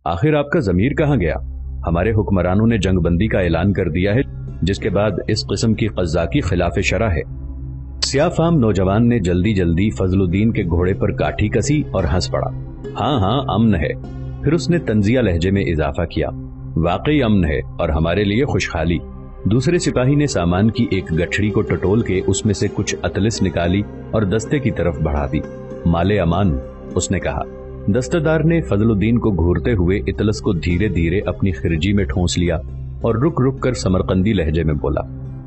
आखिर आपका ज़मीर कहाँ गया? हमारे हुक्मरानों ने जंग बंदी का ऐलान कर दिया है, जिसके बाद इस किस्म की क़ज़्ज़ाकी खिलाफ शरअ है। स्याफ़ाम नौजवान ने जल्दी जल्दी फजलुद्दीन के घोड़े पर काठी कसी और हंस पड़ा। हाँ हाँ, अमन है। फिर उसने तंजिया लहजे में इजाफा किया, वाकई अमन है और हमारे लिए खुशहाली। दूसरे सिपाही ने सामान की एक गठड़ी को टटोल के उसमें से कुछ अतलिस निकाली और दस्ते की तरफ बढ़ा दी। माले अमान, उसने कहा। दस्तेदार ने फजलुद्दीन को घूरते हुए इतलस को धीरे धीरे अपनी खिरजी में ठूंस लिया और रुक रुक कर समरकंदी लहजे में बोला,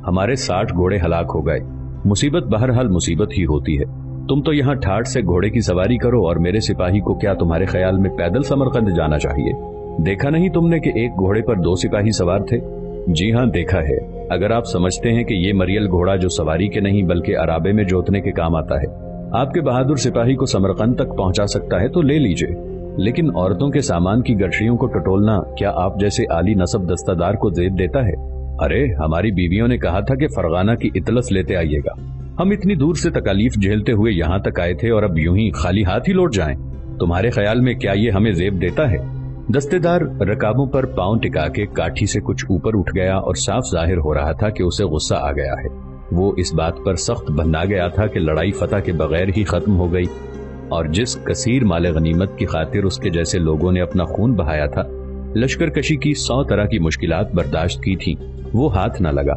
हमारे 60 घोड़े हलाक हो गए। मुसीबत बहरहाल मुसीबत ही होती है। तुम तो यहाँ ठाठ से घोड़े की सवारी करो और मेरे सिपाही को क्या तुम्हारे ख्याल में पैदल समरकंद जाना चाहिए? देखा नहीं तुमने कि एक घोड़े पर 2 सिपाही सवार थे? जी हाँ, देखा है। अगर आप समझते हैं कि ये मरियल घोड़ा जो सवारी के नहीं बल्कि अराबे में जोतने के काम आता है आपके बहादुर सिपाही को समरकंद तक पहुंचा सकता है तो ले लीजिए, लेकिन औरतों के सामान की गठरियों को टटोलना क्या आप जैसे आली नसब दस्तादार को जेब देता है? अरे, हमारी बीवियों ने कहा था कि फरगाना की इतलस लेते आइएगा। हम इतनी दूर से तकालीफ झेलते हुए यहाँ तक आए थे और अब यूं ही खाली हाथ ही लौट जाएं। तुम्हारे ख्याल में क्या ये हमें जेब देता है? दस्तेदार रकाबों पर पांव टिका के काठी से कुछ ऊपर उठ गया और साफ जाहिर हो रहा था कि उसे गुस्सा आ गया है। वो इस बात पर सख्त बंधा गया था कि लड़ाई फतह के बगैर ही खत्म हो गई और जिस कसीर माले गनीमत की खातिर उसके जैसे लोगों ने अपना खून बहाया था, लश्कर कशी की 100 तरह की मुश्किलात बर्दाश्त की थी, वो हाथ न लगा।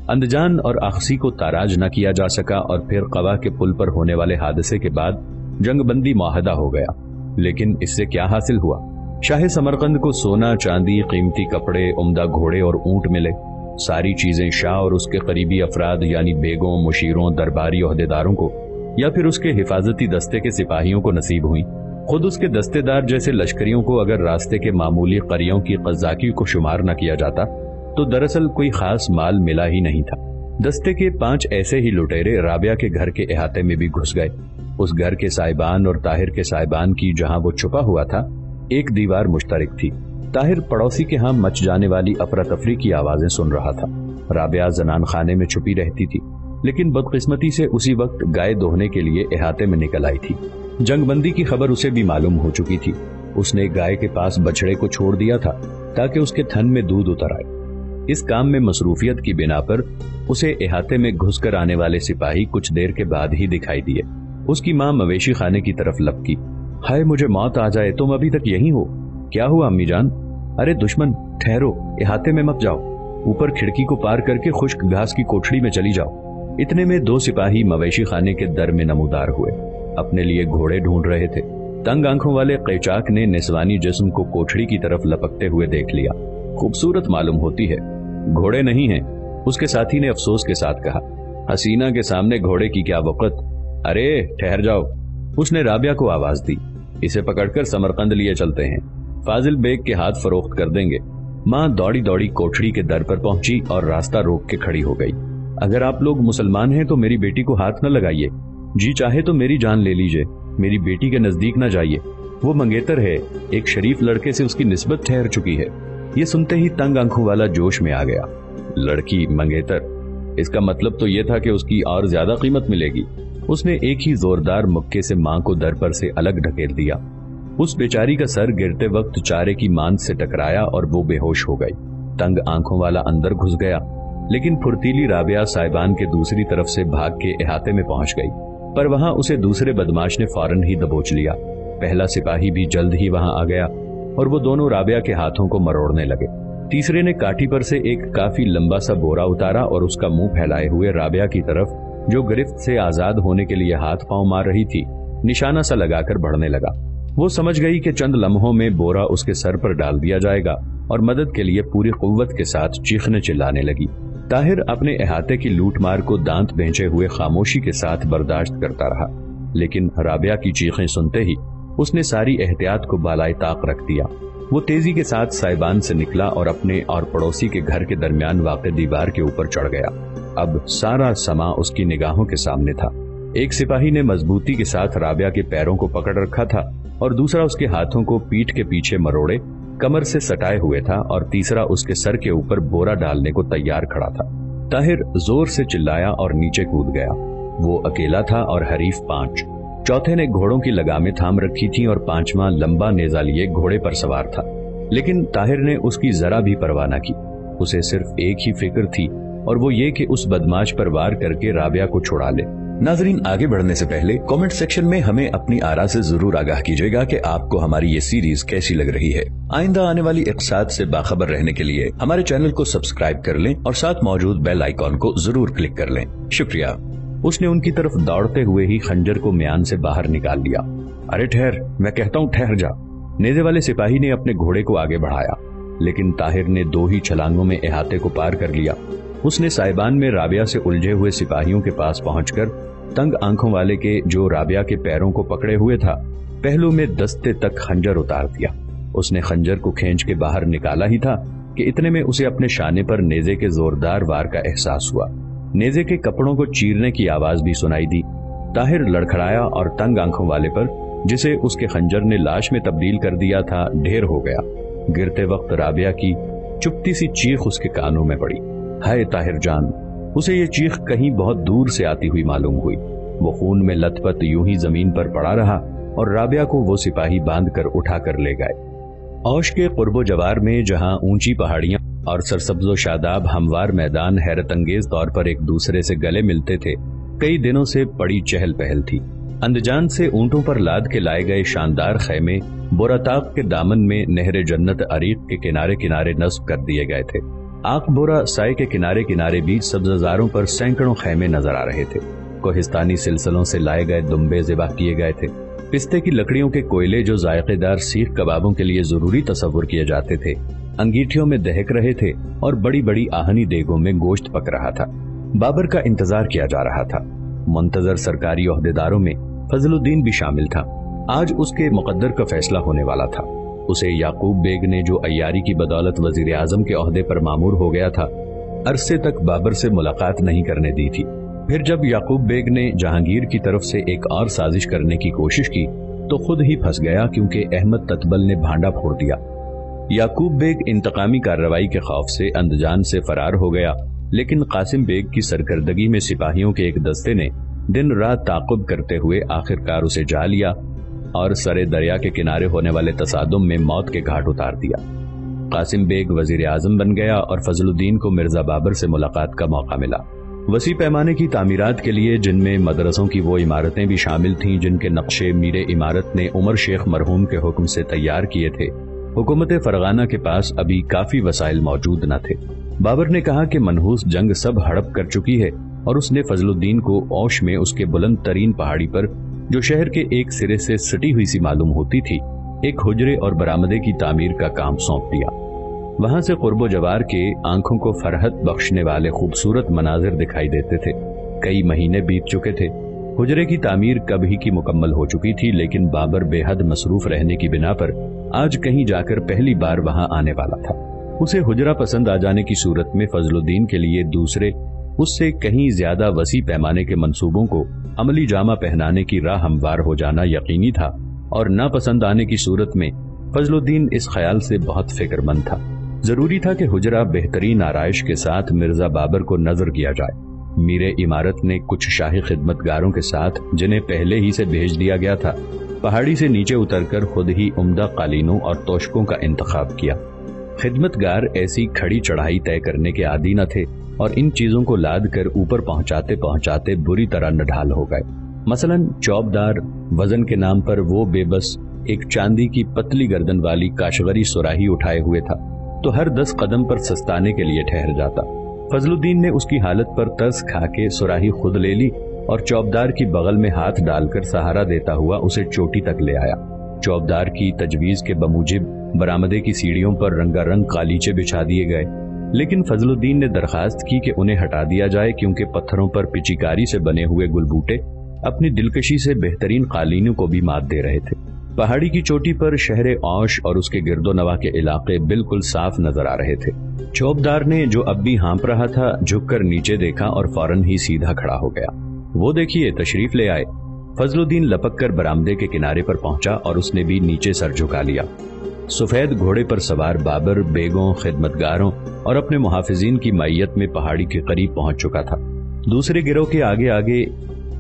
अंदजान और अखसी को ताराज न किया जा सका और फिर कवा के पुल पर होने वाले हादसे के बाद जंगबंदी मुआहदा हो गया। लेकिन इससे क्या हासिल हुआ? शाह समरकंद को सोना, चांदी, कीमती कपड़े, उम्दा घोड़े और ऊंट मिले। सारी चीजें शाह और उसके करीबी अफराद यानी बेगों, मुशीरों, दरबारी ओहदेदारों को या फिर उसके हिफाजती दस्ते के सिपाहियों को नसीब हुई। खुद उसके दस्तेदार जैसे लश्करियों को अगर रास्ते के मामूली करियों की क़ज़्ज़ाकी को शुमार न किया जाता तो दरअसल कोई खास माल मिला ही नहीं था। दस्ते के 5 ऐसे ही लुटेरे राबिया के घर के अहाते में भी घुस गए। उस घर के साहिबान और ताहिर के साहिबान की जहां वो छुपा हुआ था, एक दीवार मुश्तरक थी। ताहिर पड़ोसी के यहाँ मच जाने वाली अफरा तफरी की आवाजें सुन रहा था। राबिया जनान खाने में छुपी रहती थी, लेकिन बदकिस्मती से उसी वक्त गाय दोहने के लिए अहाते में निकल आई थी। जंगबंदी की खबर उसे भी मालूम हो चुकी थी। उसने गाय के पास बछड़े को छोड़ दिया था ताकि उसके थन में दूध उतर आए। इस काम में मसरूफियत की बिना पर उसे अहाते में घुसकर आने वाले सिपाही कुछ देर के बाद ही दिखाई दिए। उसकी माँ मवेशी खाने की तरफ लपकी। हाय, मुझे मौत आ जाए, तुम अभी तक यहीं हो? क्या हुआ अम्मी जान? अरे दुश्मन, ठहरो, अहाते में मत जाओ, ऊपर खिड़की को पार करके खुश्क घास की कोठड़ी में चली जाओ। इतने में 2 सिपाही मवेशी खाने के दर में नमूदार हुए। अपने लिए घोड़े ढूंढ रहे थे। तंग आंखों वाले कैचाक ने निस्वानी जिस्म को कोठड़ी की तरफ लपकते हुए देख लिया। खूबसूरत मालूम होती है। घोड़े नहीं हैं, उसके साथी ने अफसोस के साथ कहा। हसीना के सामने घोड़े की क्या वक़्त। अरे ठहर जाओ, उसने राबिया को आवाज दी। इसे पकड़कर समरकंद लिए चलते हैं, फाजिल बेग के हाथ फरोख्त कर देंगे। माँ दौड़ी दौड़ी कोठड़ी के दर पर पहुंची और रास्ता रोक के खड़ी हो गई। अगर आप लोग मुसलमान हैं तो मेरी बेटी को हाथ न लगाइए। जी चाहे तो मेरी जान ले लीजिए, मेरी बेटी के नजदीक न जाइए। वो मंगेतर है, एक शरीफ लड़के से उसकी निस्बत ठहर चुकी है। ये सुनते ही तंग आंखों वाला जोश में आ गया। लड़की मंगेतर, इसका मतलब तो ये था कि उसकी और ज्यादा कीमत मिलेगी। उसने एक ही जोरदार मुक्के से मां को दर पर से अलग ढकेल दिया। उस बेचारी का सर गिरते वक्त चारे की मांद से टकराया और वो बेहोश हो गई। तंग आंखों वाला अंदर घुस गया, लेकिन फुर्तीली राबिया साहिबान के दूसरी तरफ से भाग के अहाते में पहुंच गई। पर वहां उसे दूसरे बदमाश ने फौरन ही दबोच लिया। पहला सिपाही भी जल्द ही वहां आ गया और वो दोनों राबिया के हाथों को मरोड़ने लगे। तीसरे ने काठी पर से एक काफी लंबा सा बोरा उतारा और उसका मुंह फैलाए हुए राबिया की तरफ, जो गिरफ्त से आजाद होने के लिए हाथ पांव मार रही थी, निशाना सा लगाकर बढ़ने लगा। वो समझ गई कि चंद लम्हों में बोरा उसके सर पर डाल दिया जाएगा और मदद के लिए पूरी कुव्वत के साथ चीखने चिल्लाने लगी। ताहिर अपने अहाते की लूटमार को दांत बेंचे हुए खामोशी के साथ बर्दाश्त करता रहा, लेकिन राबिया की चीखें सुनते ही उसने सारी एहतियात को बालाए ताक रख दिया। वो तेजी के साथ साहिबान से निकला और अपने और पड़ोसी के घर के दरमियान वाक़े दीवार के ऊपर चढ़ गया। अब सारा समा उसकी निगाहों के सामने था। एक सिपाही ने मजबूती के साथ राबिया के पैरों को पकड़ रखा था और दूसरा उसके हाथों को पीठ के पीछे मरोड़े कमर से सटाए हुए था और तीसरा उसके सर के ऊपर बोरा डालने को तैयार खड़ा था। ताहिर जोर से चिल्लाया और नीचे कूद गया। वो अकेला था और हरीफ 5। चौथे ने घोड़ों की लगामें थाम रखी थी और 5वां लंबा नेजा लिए घोड़े पर सवार था। लेकिन ताहिर ने उसकी जरा भी परवाह न की। उसे सिर्फ एक ही फिक्र थी और वो ये कि उस बदमाश पर वार करके राबिया को छुड़ा ले। नाजरीन, आगे बढ़ने से पहले कमेंट सेक्शन में हमें अपनी आरा से जरूर आगाह कीजिएगा कि आपको हमारी ये सीरीज कैसी लग रही है। आइंदा आने वाली इक़्साद से बाखबर रहने के लिए हमारे चैनल को सब्सक्राइब कर लें और साथ मौजूद बेल आइकॉन को जरूर क्लिक कर लें। शुक्रिया। उसने उनकी तरफ दौड़ते हुए ही खंजर को म्यान से बाहर निकाल लिया। अरे ठहर, मैं कहता हूँ ठहर जा। नेज़े वाले सिपाही ने अपने घोड़े को आगे बढ़ाया, लेकिन ताहिर ने 2 ही छलांगों में अहाते को पार कर लिया। उसने साइबान में राबिया से उलझे हुए सिपाहियों के पास पहुंचकर तंग आंखों वाले के जो राबिया के पैरों को पकड़े हुए था, पहलू में दस्ते तक खंजर उतार दिया। उसने खंजर को खींच के बाहर निकाला ही था कि इतने में उसे अपने शाने पर नेज़े के जोरदार वार का एहसास हुआ। नेज़े के कपड़ों को चीरने की आवाज भी सुनाई दी। ताहिर लड़खड़ाया और तंग आंखों वाले पर, जिसे उसके खंजर ने लाश में तब्दील कर दिया था, ढेर हो गया। गिरते वक्त राबिया की चुपती सी चीख उसके कानों में पड़ी। हाय ताहिर जान। उसे ये चीख कहीं बहुत दूर से आती हुई मालूम हुई। वो खून में लथपथ यूं ही जमीन पर पड़ा रहा और राबिया को वो सिपाही बांध कर उठा कर ले गए। औश के कुर्बो जवार में, जहां ऊंची पहाड़ियां और सरसब्जो शादाब हमवार मैदान हैरत अंगेज तौर पर एक दूसरे से गले मिलते थे, कई दिनों से बड़ी चहल पहल थी। अंदजान से ऊंटों पर लाद के लाए गए शानदार खैमे बोराताब के दामन में नहर जन्नत अरीक के किनारे किनारे नस्ब कर दिए गए थे। आक बोरा साय के किनारे किनारे बीच सब्ज़ारों पर सैकड़ों खैमे नजर आ रहे थे। कोहिस्तानी सिलसिलों से लाए गए दुम्बे ज़िबा किए गए थे। पिस्ते की लकड़ियों के कोयले जो जायकेदार सीख कबाबों के लिए जरूरी तस्वुर किए जाते थे, अंगीठियों में दहक रहे थे और बड़ी बड़ी आहनी देगों में गोश्त पक रहा था। बाबर का इंतजार किया जा रहा था। मुंतजर सरकारी ओहदेदारों में फजलुद्दीन भी शामिल था। आज उसके मुकद्दर का फैसला होने वाला था। उसे याकूब बेग ने, जो अय्यारी की बदौलत वजीर आजम के ओहदे पर मामूर हो गया था, अरसे तक बाबर से मुलाकात नहीं करने दी थी। फिर जब याकूब बेग ने जहांगीर की तरफ से एक और साजिश करने की कोशिश की तो खुद ही फंस गया, क्योंकि अहमद ततबल ने भांडा फोड़ दिया। याकूब बेग इंतकामी कार्रवाई के खौफ से अंदजान से फरार हो गया, लेकिन कासिम बेग की सरकर्दगी में सिपाहियों के एक दस्ते ने दिन रात ताक़ुब करते हुए आखिरकार उसे जा लिया और सरे दरिया के किनारे होने वाले तसादुम में मौत के घाट उतार दिया। कासिम बेग वजीर आजम बन गया और फजलुद्दीन को मिर्जा बाबर से मुलाकात का मौका मिला। वसी पैमाने की तामीरात के लिए, जिनमें मदरसों की वो इमारतें भी शामिल थीं जिनके नक्शे मीरे इमारत ने उमर शेख मरहूम के हुक्म से तैयार किए थे, हुकूमत फरगाना के पास अभी काफी वसाइल मौजूद न थे। बाबर ने कहा कि मनहूस जंग सब हड़प कर चुकी है और उसने फजलुद्दीन को औश में उसके बुलंद तरीन पहाड़ी पर, जो शहर के एक सिरे से सटी हुई सी मालूम होती थी, एक हुजरे और बरामदे की तामीर का काम सौंप दिया। वहां से कुर्बो जवार के आंखों को फरहत बख्शने वाले खूबसूरत मनाजिर दिखाई देते थे। कई महीने बीत चुके थे। हुजरे की तामीर कब ही की मुकम्मल हो चुकी थी, लेकिन बाबर बेहद मसरूफ रहने की बिना पर आज कहीं जाकर पहली बार वहां आने वाला था। उसे हुजरा पसंद आ जाने की सूरत में फजलुद्दीन के लिए दूसरे, उससे कहीं ज्यादा वसी पैमाने के मंसूबों को अमली जामा पहनाने की राह हमवार हो जाना यकीनी था, और नापसंद आने की सूरत में फजलुद्दीन इस ख्याल से बहुत फिक्रमंद था। जरूरी था कि हुजरा बेहतरीन आराइश के साथ मिर्जा बाबर को नजर किया जाए। मीरे इमारत ने कुछ शाही खिदमतगारों के साथ, जिन्हें पहले ही से भेज दिया गया था, पहाड़ी से नीचे उतरकर खुद ही उम्दा कालीनों और तोशकों का इंतखाब किया। खिदमतगार ऐसी खड़ी चढ़ाई तय करने के आदी न थे और इन चीजों को लाद कर ऊपर पहुंचाते पहुंचाते बुरी तरह नढाल हो गए। मसलन चौबदार वजन के नाम पर वो बेबस एक चांदी की पतली गर्दन वाली काशगरी सुराही उठाए हुए था, तो हर 10 कदम पर सस्ताने के लिए ठहर जाता। फजलुद्दीन ने उसकी हालत पर तरस खा के सुराही खुद ले ली और चौबदार की बगल में हाथ डालकर सहारा देता हुआ उसे चोटी तक ले आया। चौबदार की तजवीज के बमूजिब बरामदे की सीढ़ियों पर रंगारंग कालीचे बिछा दिए गए, लेकिन फजलुद्दीन ने दरखास्त की कि उन्हें हटा दिया जाए, क्योंकि पत्थरों पर पिचीकारी से बने हुए गुलबूटे अपनी दिलकशी से बेहतरीन कालीनों को भी मात दे रहे थे। पहाड़ी की चोटी पर शहर औश और उसके गिरदोनवा के इलाके बिल्कुल साफ नजर आ रहे थे। चौबदार ने, जो अब भी हाँप रहा था, झुककर नीचे देखा और फौरन ही सीधा खड़ा हो गया। वो देखिए, तशरीफ ले आए। फजलुद्दीन लपक कर बरामदे के किनारे पर पहुंचा और उसने भी नीचे सर झुका लिया। सफेद घोड़े पर सवार बाबर बेगों, खिदमतगारों और अपने मुहाफिजीन की मैयत में पहाड़ी के करीब पहुंच चुका था। दूसरे गिरोह के आगे आगे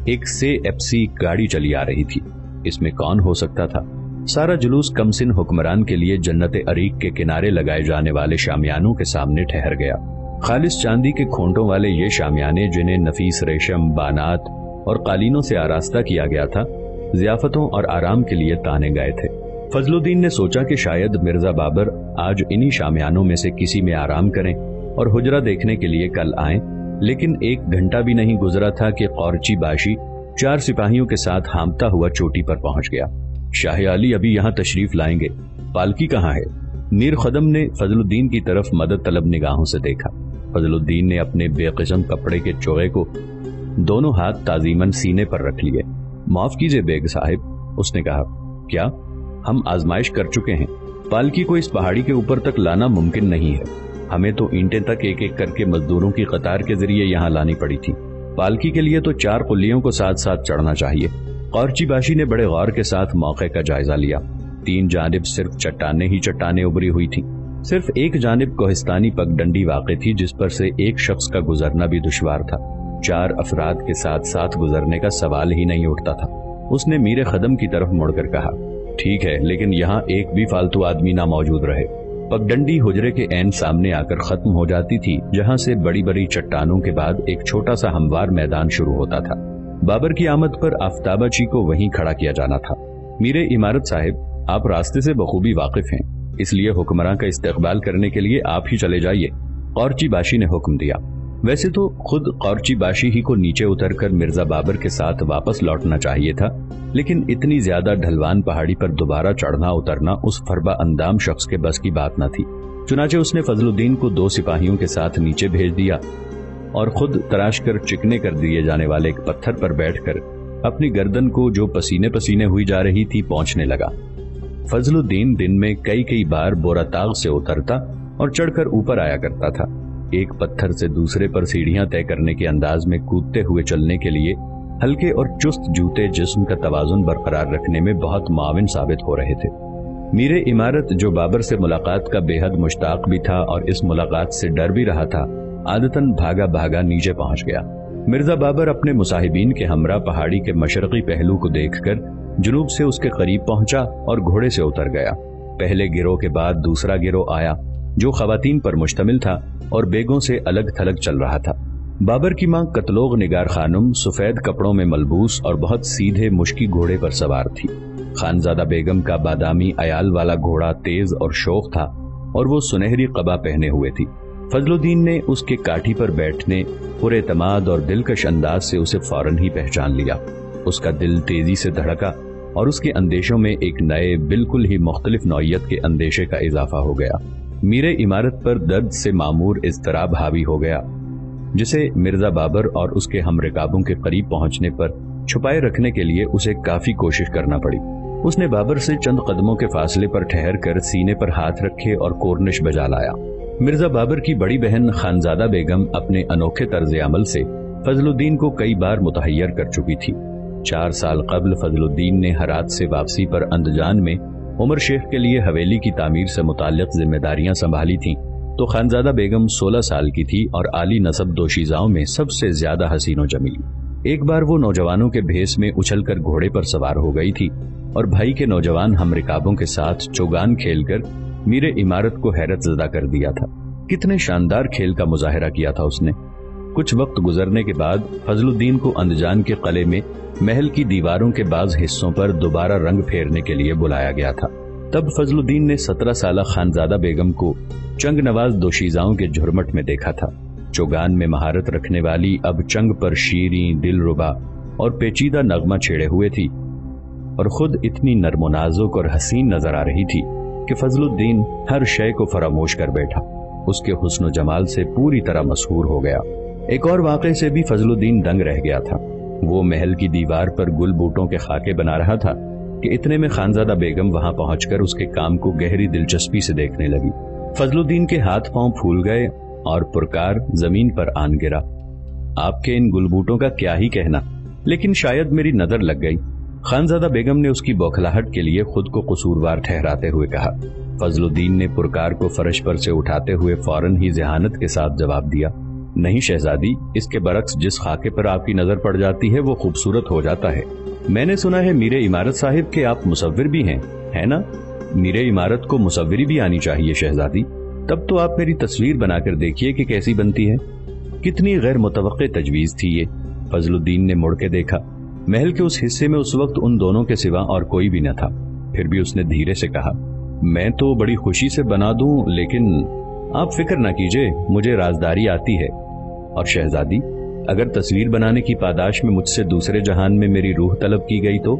एक से एफसी गाड़ी चली आ रही थी। इसमें कौन हो सकता था? सारा जुलूस कमसिन हुक्मरान के लिए जन्नत अरीक के किनारे लगाए जाने वाले शामियानों के सामने ठहर गया। खालिस चांदी के खोंटों वाले ये शामियाने, जिन्हें नफीस रेशम, बानात और कालीनों से आरास्ता किया गया था, ज़ियाफतों और आराम के लिए ताने गए थे। फजलुद्दीन ने सोचा कि शायद मिर्जा बाबर आज इन्हीं शामियानों में से किसी में आराम करें और हुजरा देखने के लिए कल आएं, लेकिन 1 घंटा भी नहीं गुजरा था कि कौरची बाशी 4 सिपाहियों के साथ हांफता हुआ चोटी पर पहुंच गया। शाह आली अभी यहाँ तशरीफ लाएंगे, पालकी कहाँ है? मीर खदम ने फजलुद्दीन की तरफ मदद तलब निगाहों से देखा। फजलुद्दीन ने अपने बेकिस्म कपड़े के चोगे को दोनों हाथ ताजीमन सीने पर रख लिए। माफ कीजिए बेग साहिब, उसने कहा। क्या? हम आजमाइश कर चुके हैं। पालकी को इस पहाड़ी के ऊपर तक लाना मुमकिन नहीं है। हमें तो ईंटें तक एक एक करके मजदूरों की कतार के जरिए यहाँ लानी पड़ी थी। पालकी के लिए तो 4 कुल्लियों को साथ साथ चढ़ना चाहिए। कौरची बाशी ने बड़े गौर के साथ मौके का जायजा लिया। 3 जानिब सिर्फ चट्टाने ही चट्टाने उभरी हुई थी। सिर्फ एक जानिब कोहिस्तानी पगडंडी वाक़ थी, जिस पर से एक शख्स का गुजरना भी दुश्वार था। 4 अफराद के साथ साथ गुजरने का सवाल ही नहीं उठता था। उसने मीर खदम की तरफ मुड़कर कहा, ठीक है, लेकिन यहाँ एक भी फालतू आदमी ना मौजूद रहे। पगडंडी हुजरे के ऐन सामने आकर खत्म हो जाती थी, जहाँ से बड़ी बड़ी चट्टानों के बाद एक छोटा सा हमवार मैदान शुरू होता था। बाबर की आमद पर आफ्ताबाची को वहीं खड़ा किया जाना था। मीरे इमारत साहिब, आप रास्ते से बखूबी वाकिफ हैं, इसलिए हुक्मरान का इस्तकबाल करने के लिए आप ही चले जाइए, कौरची बाशी ने हुक्म दिया। वैसे तो खुद कौरची बाशी ही को नीचे उतरकर मिर्जा बाबर के साथ वापस लौटना चाहिए था, लेकिन इतनी ज्यादा ढलवान पहाड़ी पर दोबारा चढ़ना उतरना उस फरबा अंदाम शख्स के बस की बात न थी। चुनाचे उसने फजलुद्दीन को 2 सिपाहियों के साथ नीचे भेज दिया और खुद तराश कर चिकने कर दिए जाने वाले एक पत्थर पर बैठकर अपनी गर्दन को, जो पसीने पसीने हुई जा रही थी, पहुंचने लगा। फजलुद्दीन दिन में कई बार बोराताग से उतरता और चढ़कर ऊपर आया करता था। एक पत्थर से दूसरे पर सीढ़ियां तय करने के अंदाज में कूदते हुए चलने के लिए हल्के और चुस्त जूते जिस्म का तवाजुन बरकरार रखने में बहुत मुआविन साबित हो रहे थे। मीरे इमारत, जो बाबर से मुलाकात का बेहद मुश्ताक भी था और इस मुलाकात से डर भी रहा था, आदतन भागा भागा नीचे पहुंच गया। मिर्जा बाबर अपने मुसाहिबीन के हमरा पहाड़ी के मशरकी पहलू को देखकर जुनूब से उसके करीब पहुंचा और घोड़े से उतर गया। पहले गिरोह के बाद दूसरा गिरोह आया, जो खवातीन पर मुश्तमिल था और बेगों से अलग थलग चल रहा था। बाबर की मां कतलोग निगार खानुम सफेद कपड़ों में मलबूस और बहुत सीधे मुश्की घोड़े पर सवार थी। खानजादा बेगम का बादामी अयाल वाला घोड़ा तेज और शौक था और वो सुनहरी कबा पहने हुए थी। फजलुद्दीन ने उसके काठी पर बैठने, पुरेतमाद और दिलकश अंदाज से उसे फौरन ही पहचान लिया। उसका दिल तेजी से धड़का और उसके अंदेशों में एक नए, बिल्कुल ही मुख्तलिफ नौइयत के अंदेशे का इजाफा हो गया। मीरे इमारत पर दर्द से मामूर इज़्तिराब हावी हो गया, जिसे मिर्जा बाबर और उसके हमरिकाबों के करीब पहुंचने पर छुपाए रखने के लिए उसे काफी कोशिश करना पड़ी। उसने बाबर से चंद कदमों के फासले पर ठहर कर सीने पर हाथ रखे और कोर्निश बजा लाया। मिर्जा बाबर की बड़ी बहन खानजादा बेगम अपने अनोखे तर्ज अमल से फजलुद्दीन को कई बार मुतहय्यर कर चुकी थी। 4 साल कबल फजलुद्दीन ने हरात से वापसी पर अंदजान में उमर शेख के लिए हवेली की तामीर से मुताल्लिक जिम्मेदारियां संभाली थीं, तो खानजादा बेगम 16 साल की थी और आली नसब दोशीजाओं में सबसे ज्यादा हसीनो जमीली। एक बार वो नौजवानों के भेस में उछलकर घोड़े पर सवार हो गई थी और भाई के नौजवान हमरिकाबों के साथ चौगान खेलकर मीरे इमारत को हैरत ज़दा कर दिया था। कितने शानदार खेल का मुजाहिरा किया था उसने। कुछ वक्त गुजरने के बाद फजलुद्दीन को अंदजान के किले में महल की दीवारों के बाज हिस्सों पर दोबारा रंग फेरने के लिए बुलाया गया था। तब फजलुद्दीन ने 17 साला खानजादा बेगम को चंग नवाज दोशीजाओं के झुरमट में देखा था। चौगान में महारत रखने वाली अब चंग पर शीरी, दिलरुबा और पेचीदा नगमा छेड़े हुए थी और खुद इतनी नर्मो नाजुक और हसीन नजर आ रही थी कि फजलुद्दीन हर शय को फरामोश कर बैठा। उसके हुस्न जमाल से पूरी तरह मशहूर हो गया। एक और वाक़े से भी फजलुद्दीन दंग रह गया था। वो महल की दीवार पर गुल बूटों के खाके बना रहा था कि इतने में खानजादा बेगम वहां पहुंचकर उसके काम को गहरी दिलचस्पी से देखने लगी। फजलुद्दीन के हाथ पांव फूल गए और पुरकार जमीन पर आन गिरा। आपके इन गुलबूटों का क्या ही कहना, लेकिन शायद मेरी नजर लग गई। खानजादा बेगम ने उसकी बौखलाहट के लिए खुद को कसूरवार ठहराते हुए कहा। फजलुद्दीन ने पुरकार को फर्श पर से उठाते हुए फौरन ही ज़हानत के साथ जवाब दिया, نہیں شہزادی، اس کے برعکس جس خاکے پر آپ کی نظر پڑ جاتی ہے وہ خوبصورت ہو جاتا ہے۔ میں نے سنا ہے میر عمارت صاحب کہ آپ مصور بھی ہیں، ہے نا؟ میر عمارت کو مصوری بھی آنی چاہیے شہزادی، تب تو آپ میری تصویر بنا کر دیکھیے کہ کیسی بنتی ہے۔ کتنی غیر متوقع تجویز تھی یہ۔ فضل الدین نے مڑ کے دیکھا۔ محل کے اس حصے میں اس وقت ان دونوں کے سوا اور کوئی بھی نہ تھا۔ پھر بھی اس نے دھیرے سے کہا، میں تو بڑی خوشی سے بنا دوں، لیکن آپ فکر نہ کیجئے، مجھے رازداری آتی ہے۔ اور شہزادی، اگر تصویر بنانے کی پاداش میں مجھ سے دوسرے جہان میں میری روح طلب کی گئی تو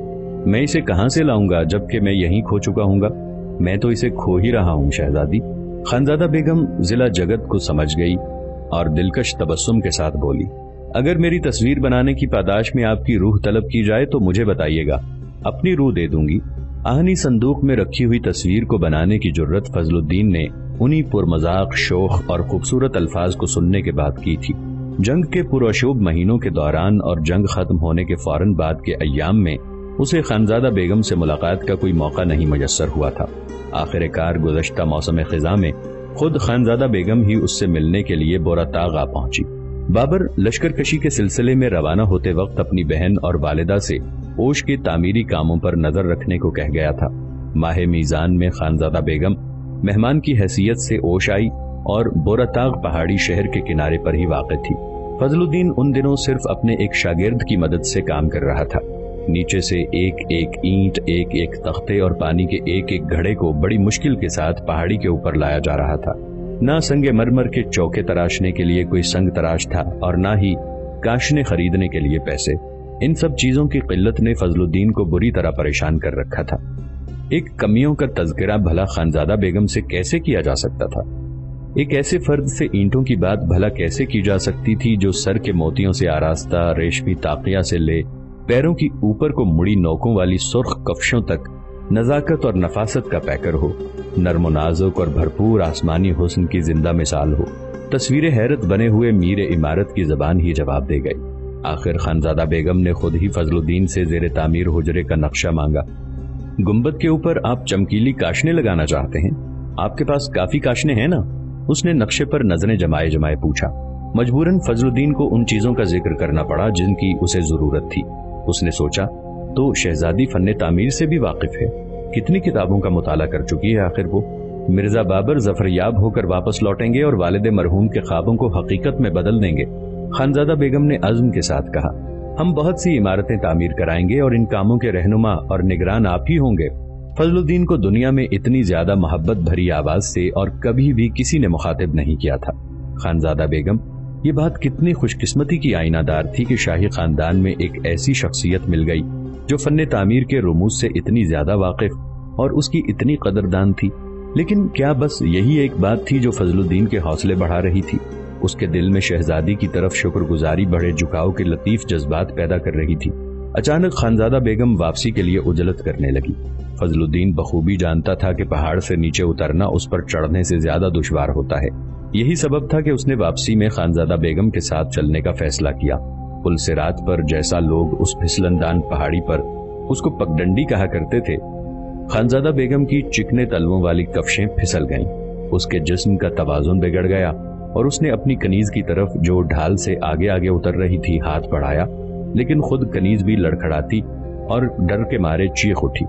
میں اسے کہاں سے لاؤں گا، جبکہ میں یہیں کھو چکا ہوں گا؟ میں تو اسے کھو ہی رہا ہوں شہزادی۔ خانزادہ بیگم ضلع جگت کو سمجھ گئی اور دلکش تبسم کے ساتھ بولی، اگر میری تصویر بنانے کی پاداش میں آپ کی روح طلب کی جائے تو مجھے بتائیے گا، اپنی روح دے دوں گی۔ آہنی صندوق میں رکھی ہوئی تصویر کو بنانے کی جرت فضل الدین نے انہی پرمذاق، شوخ اور خوبصورت الفاظ کو سننے کے بعد کی تھی۔ جنگ کے پرآشوب مہینوں کے دوران اور جنگ ختم ہونے کے فوراً بعد کے ایام میں اسے خانزادہ بیگم سے ملاقات کا کوئی موقع نہیں میسر ہوا تھا۔ آخر کار گزشتہ موسم خزاں میں خود خانزادہ بیگم ہی اس سے ملنے کے لیے بورا تاغ آ پہنچی۔ بابر لشکر کشی کے سلسلے میں روانہ ہوتے وقت اپنی بہن اور والدہ سے اوش کے تعمیری کاموں پر نظر رکھنے کو کہہ گیا تھا۔ ماہ میزان میں خانزادہ بیگم مہمان کی حیثیت سے اوش آئی اور بورا تاغ پہاڑی شہر کے کنارے پر ہی واقع تھی۔ فضل الدین ان دنوں صرف اپنے ایک شاگرد کی مدد سے کام کر رہا تھا۔ نیچے سے ایک ایک اینٹ، ایک ایک تختے اور پانی کے ایک ایک گھڑے کو بڑی مشکل کے ساتھ پہاڑی کے اوپر لایا جا رہا تھا۔ نہ سنگ مرمر کے چوکے تراشنے کے لیے کوئی سنگ تراش تھا اور نہ ہی کاشنے خریدنے کے لیے پیسے۔ ان سب چیزوں کی قلت نے فضل الدین کو بری طرح پریشان کر رکھا تھا۔ ایک کمیوں کا تذکرہ بھلا خانزادہ بیگم سے کیسے کیا جا سکتا تھا؟ ایک ایسے فرد سے اینٹوں کی بات بھلا کیسے کی جا سکتی تھی جو سر کے موتیوں سے آراستہ ریشمی تاقیہ سے لے پیروں کی اوپر کو مڑی نوکوں والی سرخ کفشوں تک نزاکت اور نفاست کا پیکر ہو، نرم و نازک اور بھرپور آسمانی حسن کی زندہ مثال ہو۔ تصویر حیرت بنے ہوئے میر عمارت کی زبان ہی جواب دے گئی۔ آخر خانزادہ بیگم نے خود ہی فضل الدین سے زیر تعمیر حجرے کا نقشہ مانگا۔ گنبد کے اوپر آپ چمکیلی کاشنے لگانا چاہتے ہیں؟ آپ کے پاس کافی کاشنے ہیں نا؟ اس نے نقشے پر نظریں جمائے جمائے پوچھا۔ مجبوراً فضل الدین کو ان چیزوں کا ذکر کرنا پڑا جن کی اسے ضرورت تھی۔ اس نے سوچا، تو شہزادی فن تعمیر سے بھی واقف ہے، کتنی کتابوں کا مطالعہ کر چکی ہے آخر وہ؟ مرزا بابر ظفریاب ہو کر واپس لوٹیں گے اور والد مرحوم کے خوابوں کو حقیقت میں بدل دیں گے۔ خانزادہ بیگم نے عزم کے ساتھ کہا، ہم بہت سی عمارتیں تعمیر کرائیں گے اور ان کاموں کے رہنما اور نگران آپ ہی ہوں گے۔ فضل الدین کو دنیا میں اتنی زیادہ محبت بھری آواز سے اور کبھی بھی کسی نے مخاطب نہیں کیا تھا۔ خانزادہ بیگم، یہ بات کتنی خوش قسمتی کی آئینہ دار تھی کہ شاہی خاندان میں ایک ایسی شخصیت مل گئی جو فن تعمیر کے رموز سے اتنی زیادہ واقف اور اس کی اتنی قدردان تھی۔ لیکن کیا بس یہی ایک بات تھی جو فضل الدین کے حوصلے بڑھا رہی تھی؟ اس کے دل میں شہزادی کی طرف شکر گزاری بڑے جھکاؤ کے لطیف جذبات پیدا کر رہی تھی۔ اچانک خانزادہ بیگم واپسی کے لیے عجلت کرنے لگی۔ فضل الدین بخوبی جانتا تھا کہ پہاڑ سے نیچے اترنا اس پر چڑھنے سے زیادہ دشوار ہوتا ہے۔ یہی سبب تھا کہ اس نے واپسی میں خانزادہ بیگم کے ساتھ چلنے کا فیصلہ کیا۔ پل صراط پر جیسا لوگ اس پھسلندان پہاڑی پر اس کو پگڈنڈی کہا کرتے تھے، خانزادہ بیگم کی چکنے تلووں والی کفشیں پھسل گئیں۔ اس کے جسم کا توازن بگڑ گیا اور اس نے اپنی کنیز کی طرف جو ڈھال سے آگے آگے اتر رہی تھی ہاتھ بڑھایا، لیکن خود کنیز بھی لڑکھڑاتی اور ڈر کے مارے چیخ اٹھی۔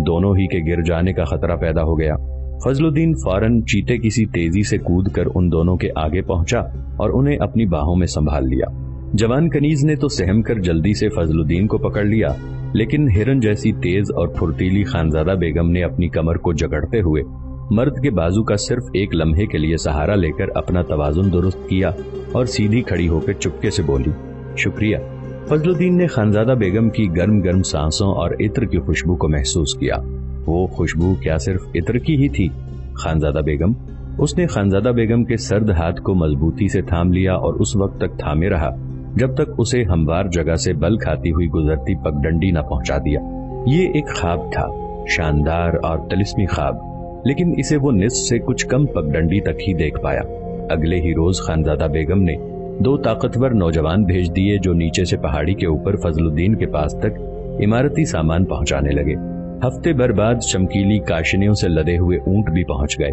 دونوں ہی کے گر جانے کا خطرہ پیدا ہو گیا۔ فضل الدین فوراً چیتے کی سی تیزی سے کود کر ان دونوں کے آگے پہنچا اور انہیں اپنی باہوں میں سنبھال لیا۔ جوان کنیز نے تو سہم کر جلدی سے فضل الدین کو پکڑ لیا، لیکن ہرن جیسی تیز اور پھرتیلی خانزادہ بیگم نے اپنی کمر کو جگڑتے ہوئے مرد کے بازو کا صرف ایک لمحے کے لیے سہارا لے کر اپنا توازن درست کیا اور سیدھی کھڑی ہو کے چپکے سے بولی، شکریہ۔ فضل الدین نے خانزادہ بیگم کی گرم گرم سانسوں اور عطر کی خوشبو کو محسوس کیا۔ وہ خوشبو کیا صرف عطر کی ہی تھی؟ خانزادہ بیگم، اس نے خانزادہ بیگم کے سرد ہاتھ کو مضبوطی سے تھام لیا اور اس وقت تک تھامے رہا جب تک اسے ہموار جگہ سے بل کھاتی ہوئی گزرتی پگڈنڈی نہ پہنچا دیا۔ یہ ایک خواب تھا، شاندار اور طلسمی خواب، لیکن اسے وہ نصف سے کچھ کم پگڈنڈی تک ہی دیکھ پایا۔ اگلے ہی روز خانزادہ بیگم نے 2 طاقتور نوجوان بھیج دیے جو نیچے سے پہاڑی کے اوپر فضل الدین کے پاس تک عمارتی سامان پہنچانے لگے۔ ہفتے بھر بعد چمکیلی کاشنیوں سے لدے ہوئے اونٹ بھی پہنچ گئے۔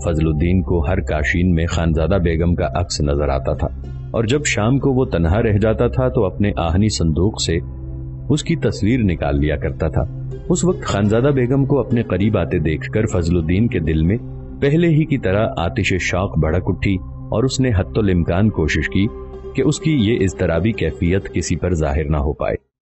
فضل الدین کو ہر کاشین میں خانزادہ بیگم کا عکس نظر آتا تھا اور جب شام کو وہ تنہا رہ جاتا تھا تو اپنے آہنی صندوق سے اس کی تصویر نکال لیا کرتا تھا۔ اس وقت خانزادہ بیگم کو اپنے قریب آتے دیکھ کر فضل الدین کے دل میں پہلے ہی کی طرح آتش شوق بھڑک اٹھی اور اس نے حتی الامکان کوشش کی کہ اس کی یہ اضطرابی کیفیت کسی پر ظاہر نہ ہو پائے۔